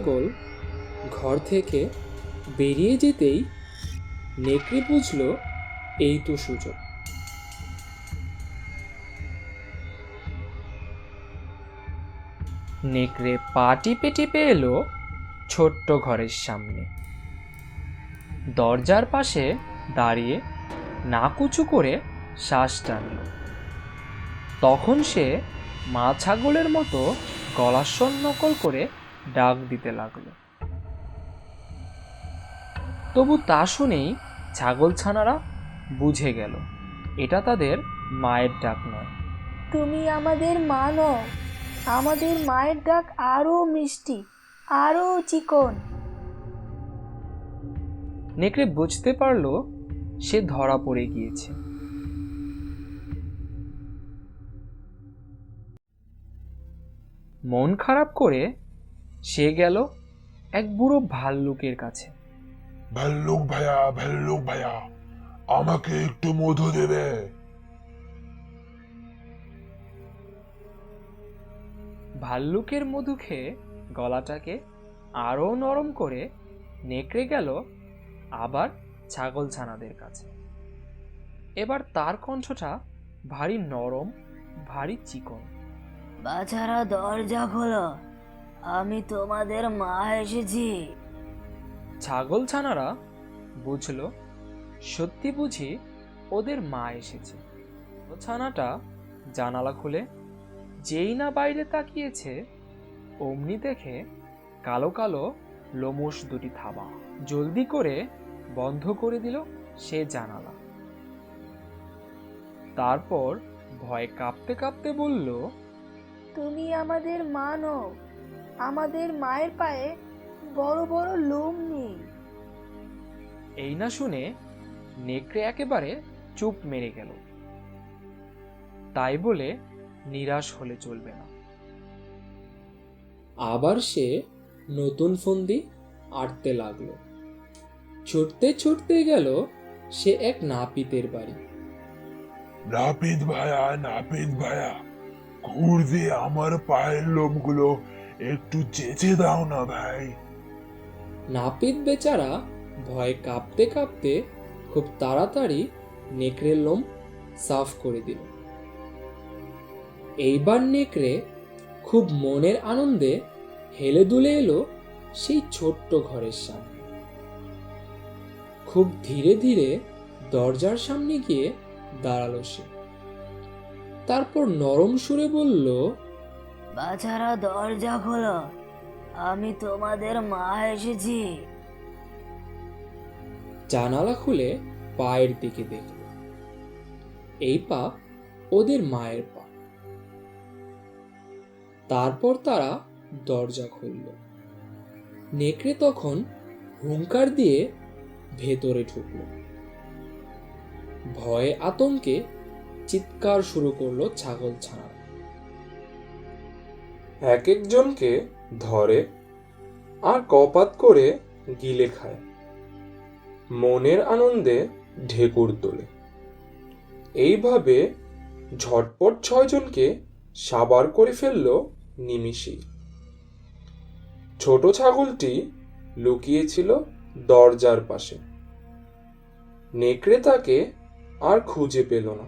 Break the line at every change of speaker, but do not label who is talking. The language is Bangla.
ছাগল ঘর থেকে বেরিয়ে যেতেই নেকড়ে বুঝল এই তো সুযোগ। নেকড়ে পা টিপে টিপে এলো ছোট্ট ঘরের সামনে। দরজার পাশে দাঁড়িয়ে নাক উঁচু করে শ্বাস টানল। তখন সে মা ছাগলের মতো গলার স্বর নকল করে ডাক দিতে লাগলো। তবু তা শুনেই ছাগলছানারা বুঝে গেল এটা তাদের মায়ের ডাক নয়।
তুমি আমাদের মা নও, আমাদের মায়ের ডাক আরো মিষ্টি, আরো চিকন।
নেকড়ে বুঝতে পারল সে ধরা পড়ে গিয়েছে। মন খারাপ করে সে গেল এক বুড়ো ভাল্লুকের কাছে।
ভাল্লুক ভাইয়া, আমাকে একটু মধু দেবে?
ভাল্লুকের মধু খেয়ে গলাটাকে আরো নরম করে নেকড়ে গেল আবার ছাগলছানাদের কাছে। এবার তার কণ্ঠটা ভারী নরম, ভারী চিকন।
বাছারা দরজা খোলো, আমি তোমাদের মা এসেছি।
ছাগলছানারা বুঝল সত্যি বুঝি ওদের মা এসেছে। ছানাটা জানালা খুলে যেই না বাইরে তাকিয়েছে অমনি দেখে কালো কালো লোমশ দুটি থাবা। জলদি করে বন্ধ করে দিল সে জানালা। তারপর ভয়ে কাঁপতে কাঁপতে বলল,
তুমি আমাদের মা নও, আমাদের মায়ের পায়ে বড় বড় লোম নেই।
এই না শুনে নেকড়ে একেবারে চুপ মেরে গেল। তাই বলে নিরাশ হলে চলবে না। আবার সে নতুন ফন্দি আঁটতে লাগলো। ছুটতে ছুটতে গেল সে এক নাপিতের বাড়ি।
নাপিত ভাইয়া, ঘুর দিয়ে আমার পায়ের লোমগুলো একটু চেঁচে দাও না ভাই।
নাপিত বেচারা ভয়ে কাঁপতে কাঁপতে খুব তাড়াতাড়ি নেকড়ের লোম সাফ করে দিল। এইবার নেকড়ে খুব মনের আনন্দে হেলে দুলে এলো সেই ছোট্ট ঘরের সামনে। খুব ধীরে ধীরে দরজার সামনে গিয়ে দাঁড়ালো সে। তারপর নরম সুরে বলল,
বাছারা দরজা খোলো, আমি তোমাদের মা এসেছি।
জানালা খুলে পায়ের দিকে দেখল। এই পা ওদের মায়ের পা। তারপর তারা দরজা খুলল। নেকড়ে তখন হুঙ্কার দিয়ে ভেতরে ঢুকল। ভয়ে আতঙ্কে চিৎকার শুরু করলো ছাগলছানা। এক একজনকে ধরে আর কপাত করে গিলে খায়। মনের আনন্দে ঢেকুর তোলে। এইভাবে ঝটপট 6 জনকে সাবার করে ফেলল নিমিষেই। ছোট ছাগলটি লুকিয়েছিল দরজার পাশে। নেকড়ে তাকে আর খুঁজে পেল না।